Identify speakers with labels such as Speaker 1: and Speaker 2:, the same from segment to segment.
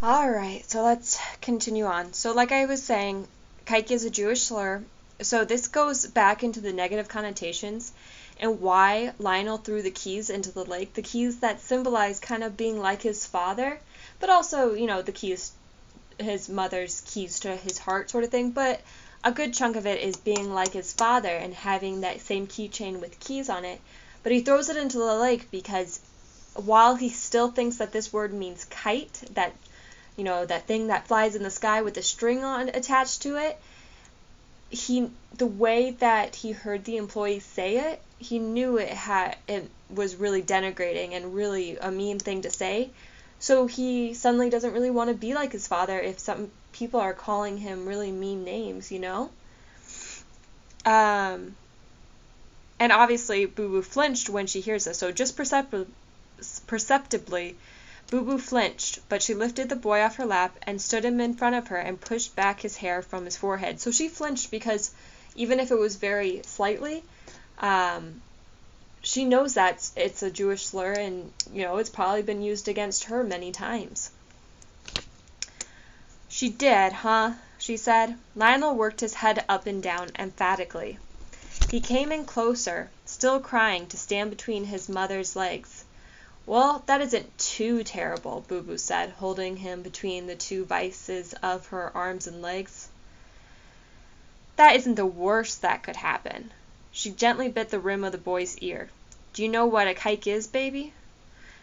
Speaker 1: Alright, so let's continue on. So like I was saying, kike is a Jewish slur. So this goes back into the negative connotations and why Lionel threw the keys into the lake. The keys that symbolize kind of being like his father, but also, the keys, his mother's keys to his heart sort of thing. But a good chunk of it is being like his father and having that same keychain with keys on it. But he throws it into the lake because while he still thinks that this word means kite, that thing that flies in the sky with a string on attached to it, the way that he heard the employees say it, he knew it was really denigrating and really a mean thing to say. So he suddenly doesn't really want to be like his father if some people are calling him really mean names, And obviously Boo Boo flinched when she hears this. So just perceptibly, Boo Boo flinched, but she lifted the boy off her lap and stood him in front of her and pushed back his hair from his forehead. So she flinched because even if it was very slightly, she knows that it's a Jewish slur and, it's probably been used against her many times. She did, huh? She said. Lionel worked his head up and down emphatically. He came in closer, still crying, to stand between his mother's legs. Well, that isn't too terrible, Boo Boo said, holding him between the two vices of her arms and legs. That isn't the worst that could happen. She gently bit the rim of the boy's ear. Do you know what a kike is, baby?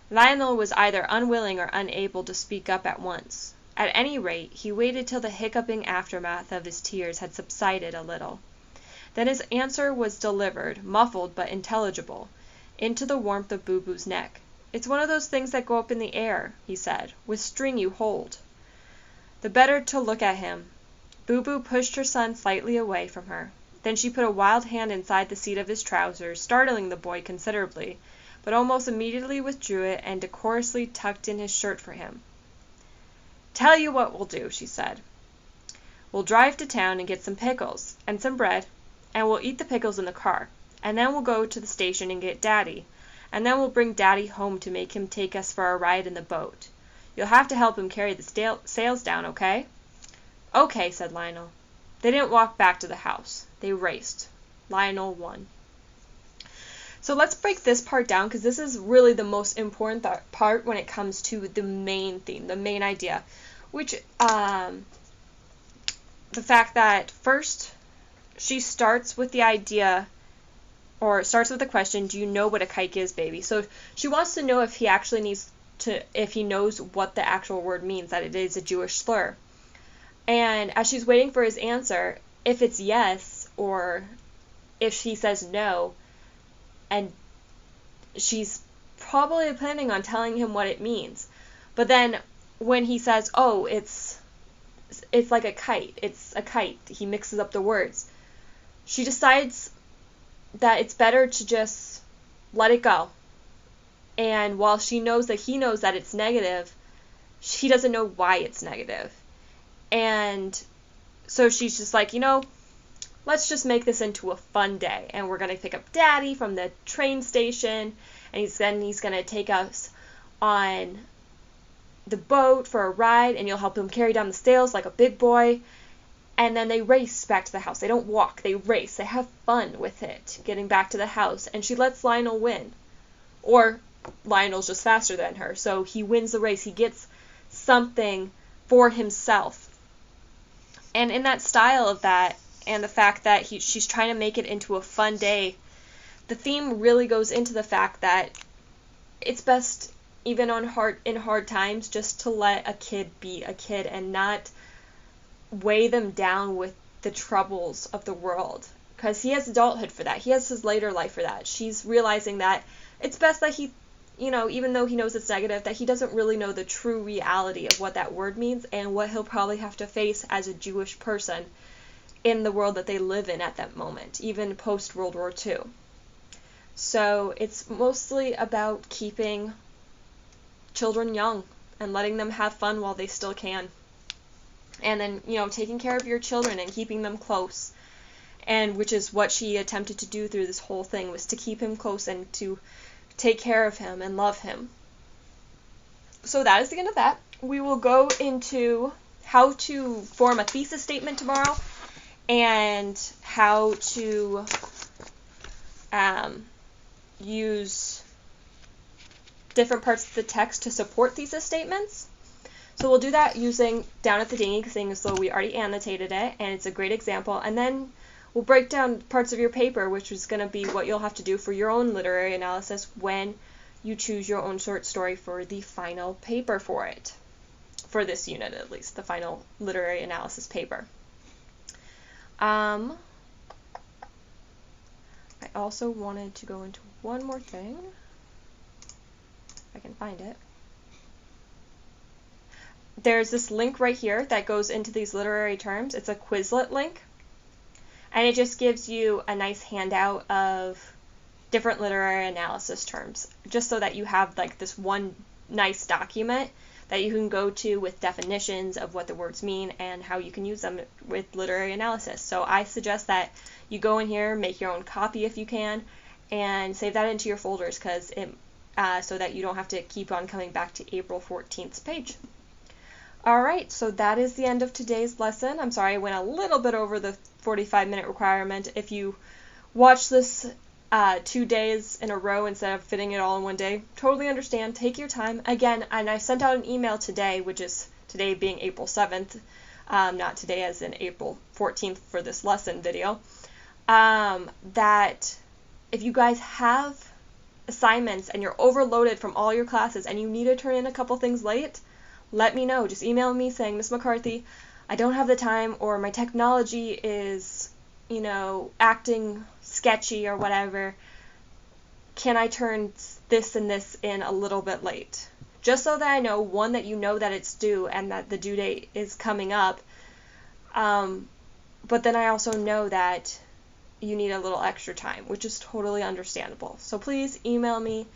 Speaker 1: Lionel was either unwilling or unable to speak up at once. At any rate, he waited till the hiccuping aftermath of his tears had subsided a little. Then his answer was delivered, muffled but intelligible, into the warmth of Boo Boo's neck. It's one of those things that go up in the air, he said, with string you hold. The better to look at him, Boo Boo pushed her son slightly away from her. Then she put a wild hand inside the seat of his trousers, startling the boy considerably, but almost immediately withdrew it and decorously tucked in his shirt for him. Tell you what we'll do, she said. We'll drive to town and get some pickles and some bread, and we'll eat the pickles in the car, and then we'll go to the station and get Daddy. And then we'll bring Daddy home to make him take us for a ride in the boat. You'll have to help him carry the sails down, okay? Okay, said Lionel. They didn't walk back to the house. They raced. Lionel won. So let's break this part down because this is really the most important part when it comes to the main theme, the main idea, which the fact that first she starts with the idea or starts with the question, do you know what a kike is, baby? So she wants to know if he knows what the actual word means, that it is a Jewish slur. And as she's waiting for his answer, if it's yes or if he says no, and she's probably planning on telling him what it means. But then when he says, oh, it's like a kite, it's a kite, he mixes up the words, she decides that it's better to just let it go. And while she knows that he knows that it's negative, she doesn't know why it's negative. And so she's just like, let's just make this into a fun day. And we're going to pick up Daddy from the train station. And he's going to take us on the boat for a ride. And you'll help him carry down the sails like a big boy. And then they race back to the house. They don't walk. They race. They have fun with it, getting back to the house. And she lets Lionel win. Or Lionel's just faster than her. So he wins the race. He gets something for himself. And in that style of that, and the fact that she's trying to make it into a fun day, the theme really goes into the fact that it's best, even in hard times, just to let a kid be a kid and not weigh them down with the troubles of the world. Because he has adulthood for that. He has his later life for that. She's realizing that it's best that he, even though he knows it's negative, that he doesn't really know the true reality of what that word means and what he'll probably have to face as a Jewish person in the world that they live in at that moment, even post-World War II. So it's mostly about keeping children young and letting them have fun while they still can. And then, taking care of your children and keeping them close. And which is what she attempted to do through this whole thing, was to keep him close and to take care of him and love him. So that is the end of that. we will go into how to form a thesis statement tomorrow and how to use different parts of the text to support thesis statements. So we'll do that using Down at the Dinghy, seeing as though we already annotated it, and it's a great example. And then we'll break down parts of your paper, which is going to be what you'll have to do for your own literary analysis when you choose your own short story for the final paper for it. For this unit, at least, the final literary analysis paper. I also wanted to go into one more thing. If I can find it. There's this link right here that goes into these literary terms. It's a Quizlet link. And it just gives you a nice handout of different literary analysis terms, just so that you have like this one nice document that you can go to with definitions of what the words mean and how you can use them with literary analysis. So I suggest that you go in here, make your own copy if you can, and save that into your folders because so that you don't have to keep on coming back to April 14th's page. Alright, so that is the end of today's lesson. I'm sorry I went a little bit over the 45-minute requirement. If you watch this 2 days in a row instead of fitting it all in one day, totally understand. Take your time. Again, and I sent out an email today, which is today being April 7th, not today as in April 14th for this lesson video, that if you guys have assignments and you're overloaded from all your classes and you need to turn in a couple things late, let me know. Just email me saying, Miss McCarthy, I don't have the time, or my technology is, acting sketchy or whatever. Can I turn this and this in a little bit late? Just so that I know, one, that you know that it's due and that the due date is coming up. But then I also know that you need a little extra time, which is totally understandable. So please email me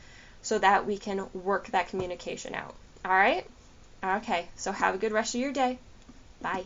Speaker 1: so that we can work that communication out. All right? Okay, so have a good rest of your day. Bye.